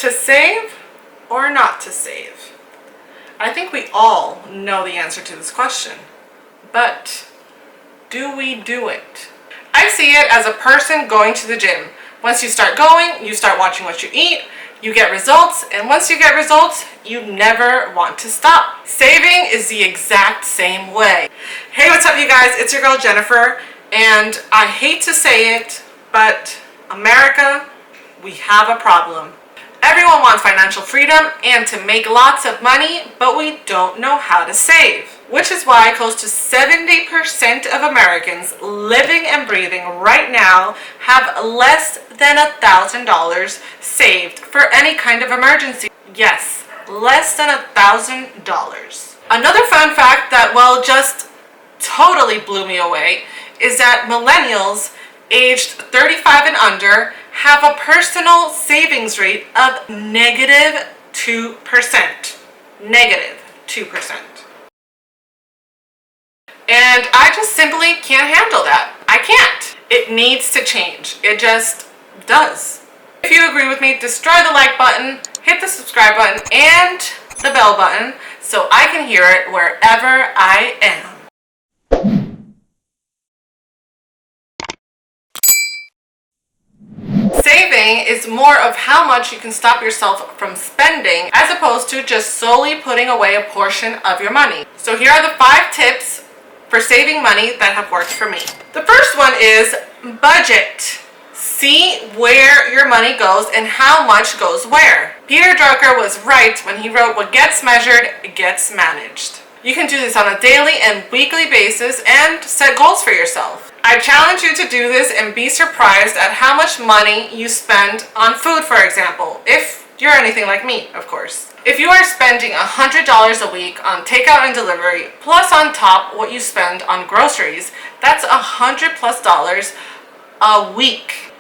To save or not to save? I think we all know the answer to this question, but do we do it? I see it as a person going to the gym. Once you start going, you start watching what you eat, you get results, and once you get results, you never want to stop. Saving is the exact same way. Hey, what's up you guys? It's your girl Jennifer, and I hate to say it, but America, we have a problem. Everyone wants financial freedom and to make lots of money, but we don't know how to save. Which is why close to 70% of Americans living and breathing right now have less than $1,000 saved for any kind of emergency. Yes, less than $1,000. Another fun fact that, well, just totally blew me away is that millennials aged 35 and under have a personal savings rate of negative 2%. Negative 2%. And I just simply can't handle that. I can't. It needs to change. It just does. If you agree with me, destroy the like button, hit the subscribe button, and the bell button so I can hear it wherever I am. Saving is more of how much you can stop yourself from spending as opposed to just solely putting away a portion of your money. So here are the 5 tips for saving money that have worked for me. The first one is budget. See where your money goes and how much goes where. Peter Drucker was right when he wrote, "What gets measured gets managed." You can do this on a daily and weekly basis and set goals for yourself. I challenge you to do this and be surprised at how much money you spend on food, for example, if you're anything like me, of course. If you are spending $100 a week on takeout and delivery, plus on top what you spend on groceries, that's $100+ a week.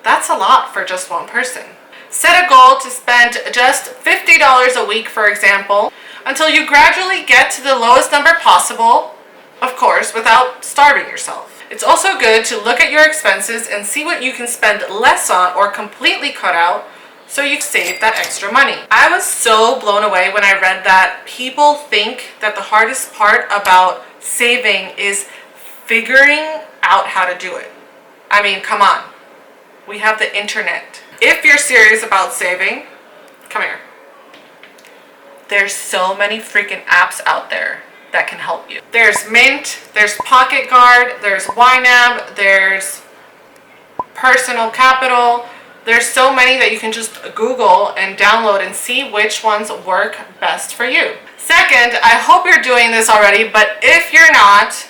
That's a lot for just one person. Set a goal to spend just $50 a week, for example, until you gradually get to the lowest number possible, of course, without starving yourself. It's also good to look at your expenses and see what you can spend less on or completely cut out so you save that extra money. I was so blown away when I read that people think that the hardest part about saving is figuring out how to do it. I mean, come on. We have the internet. If you're serious about saving, come here. There's so many freaking apps out there that can help you. There's Mint, there's Pocket Guard, there's YNAB, there's Personal Capital. There's so many that you can just Google and download and see which ones work best for you. Second, I hope you're doing this already, but if you're not,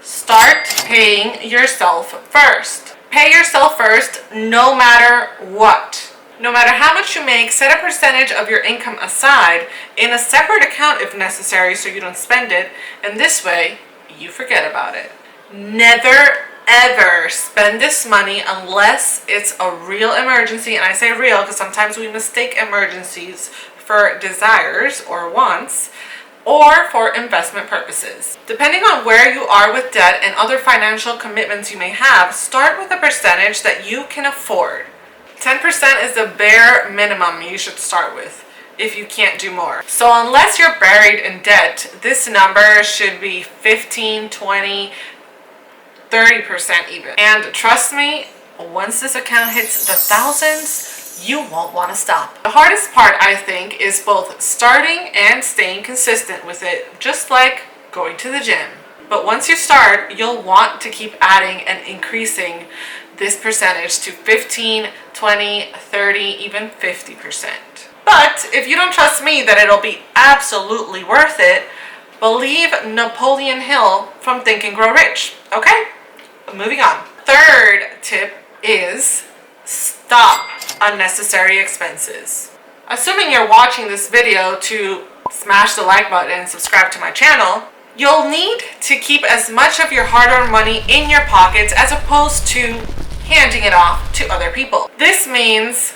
start paying yourself first. Pay yourself first no matter what. No matter how much you make, set a percentage of your income aside in a separate account if necessary so you don't spend it, and this way you forget about it. Never ever spend this money unless it's a real emergency, and I say real because sometimes we mistake emergencies for desires or wants or for investment purposes. Depending on where you are with debt and other financial commitments you may have, start with a percentage that you can afford. 10% is the bare minimum you should start with if you can't do more. So unless you're buried in debt, this number should be 15, 20, 30% even. And trust me, once this account hits the thousands, you won't want to stop. The hardest part, I think, is both starting and staying consistent with it, just like going to the gym. But once you start, you'll want to keep adding and increasing this percentage to 15, 20, 30, even 50%. But if you don't trust me that it'll be absolutely worth it, believe Napoleon Hill from Think and Grow Rich. Okay, moving on. Third tip is stop unnecessary expenses. Assuming you're watching this video to smash the like button and subscribe to my channel, you'll need to keep as much of your hard-earned money in your pockets as opposed to handing it off to other people. This means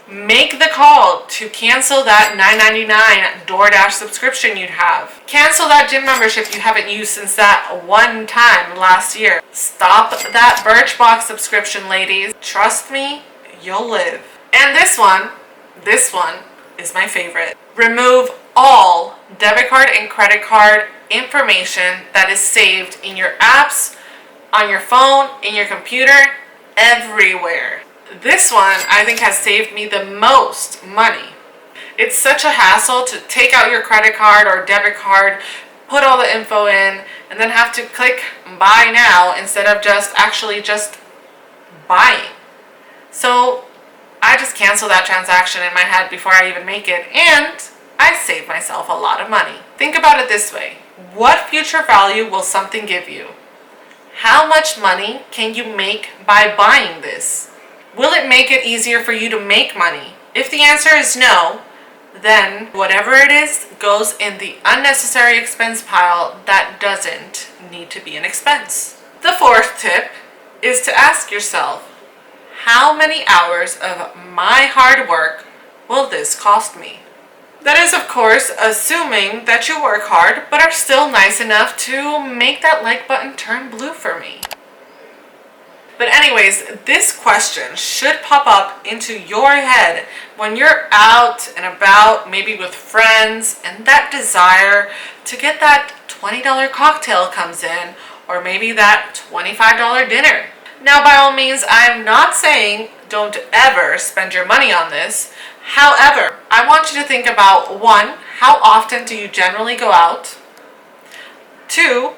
make the call to cancel that $9.99 DoorDash subscription you'd have. Cancel that gym membership you haven't used since that one time last year. Stop that Birchbox subscription, ladies. Trust me, you'll live. And this one, This one is my favorite. Remove all debit card and credit card information that is saved in your apps, on your phone, in your computer, everywhere. This one I think has saved me the most money. It's such a hassle to take out your credit card or debit card, put all the info in, and then have to click buy now instead of just buying. So I just cancel that transaction in my head before I even make it, and I save myself a lot of money. Think about it this way. What future value will something give you? How much money can you make by buying this? Will it make it easier for you to make money? If the answer is no, then whatever it is goes in the unnecessary expense pile that doesn't need to be an expense. The fourth tip is to ask yourself, how many hours of my hard work will this cost me? That is, of course, assuming that you work hard but are still nice enough to make that like button turn blue for me. But anyways, this question should pop up into your head when you're out and about, maybe with friends, and that desire to get that $20 cocktail comes in, or maybe that $25 dinner. Now, by all means, I'm not saying don't ever spend your money on this. However, I want you to think about 1, how often do you generally go out? 2,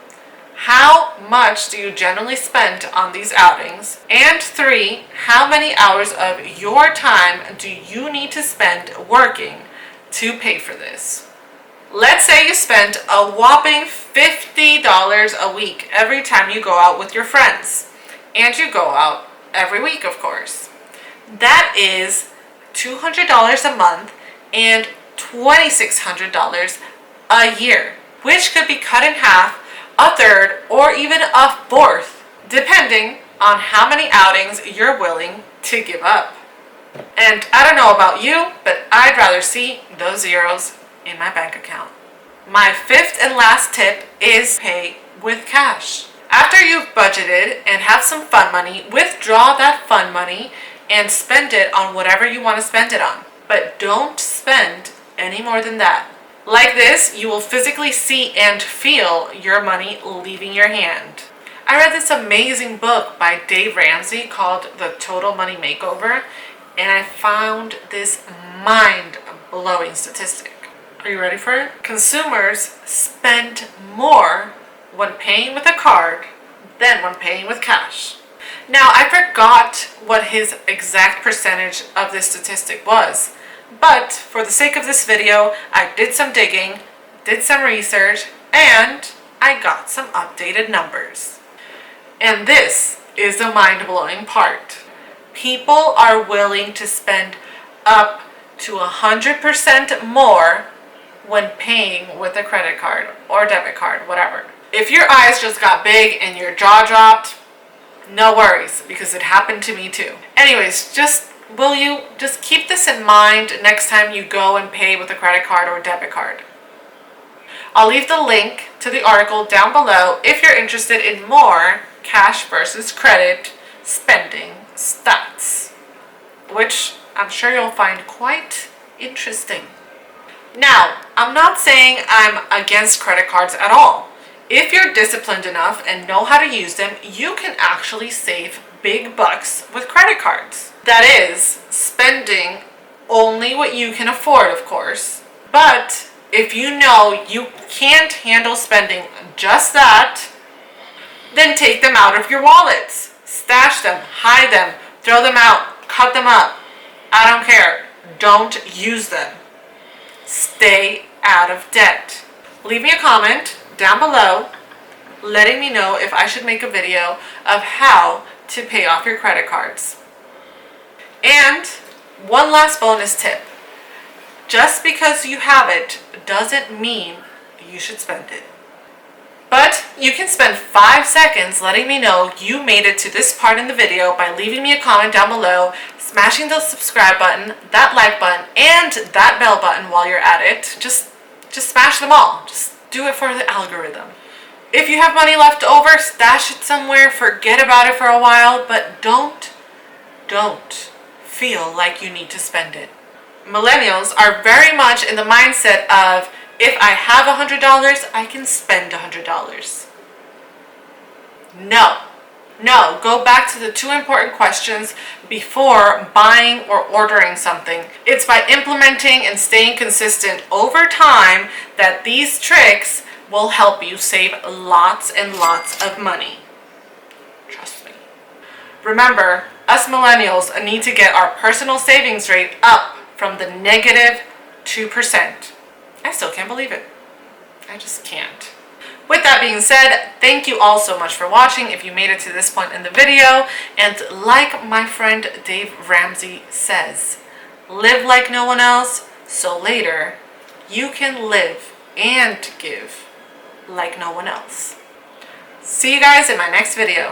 how much do you generally spend on these outings? And 3, how many hours of your time do you need to spend working to pay for this? Let's say you spend a whopping $50 a week every time you go out with your friends. And you go out every week, of course. That is $200 a month and $2,600 a year, which could be cut in half, a third, or even a fourth, depending on how many outings you're willing to give up. And I don't know about you, but I'd rather see those zeros in my bank account. My fifth and last tip is pay with cash. After you've budgeted and have some fun money, withdraw that fun money and spend it on whatever you want to spend it on. But don't spend any more than that. Like this, you will physically see and feel your money leaving your hand. I read this amazing book by Dave Ramsey called The Total Money Makeover, and I found this mind-blowing statistic. Are you ready for it? Consumers spend more when paying with a card than when paying with cash. Now, I forgot what his exact percentage of this statistic was, but for the sake of this video, I did some digging, did some research, and I got some updated numbers. And this is the mind-blowing part. People are willing to spend up to 100% more when paying with a credit card or debit card, whatever. If your eyes just got big and your jaw dropped, no worries, because it happened to me too. Anyways, will you just keep this in mind next time you go and pay with a credit card or debit card? I'll leave the link to the article down below if you're interested in more cash versus credit spending stats, which I'm sure you'll find quite interesting. Now, I'm not saying I'm against credit cards at all. If you're disciplined enough and know how to use them, you can actually save big bucks with credit cards. That is, spending only what you can afford, of course. But if you know you can't handle spending just that, then take them out of your wallets. Stash them, hide them, throw them out, cut them up. I don't care. Don't use them. Stay out of debt. Leave me a comment down below letting me know if I should make a video of how to pay off your credit cards. And one last bonus tip. Just because you have it doesn't mean you should spend it. But you can spend 5 seconds letting me know you made it to this part in the video by leaving me a comment down below, smashing the subscribe button, that like button, and that bell button while you're at it. Just smash them all. Just do it for the algorithm. If you have money left over, stash it somewhere, forget about it for a while, but don't feel like you need to spend it. millennials are very much in the mindset of, if I have $100, I can spend $100. No, go back to the two important questions before buying or ordering something. It's by implementing and staying consistent over time that these tricks will help you save lots and lots of money. Trust me. Remember, us millennials need to get our personal savings rate up from the negative 2%. I still can't believe it. I just can't. With that being said, thank you all so much for watching if you made it to this point in the video. And like my friend Dave Ramsey says, live like no one else, so later you can live and give like no one else. See you guys in my next video.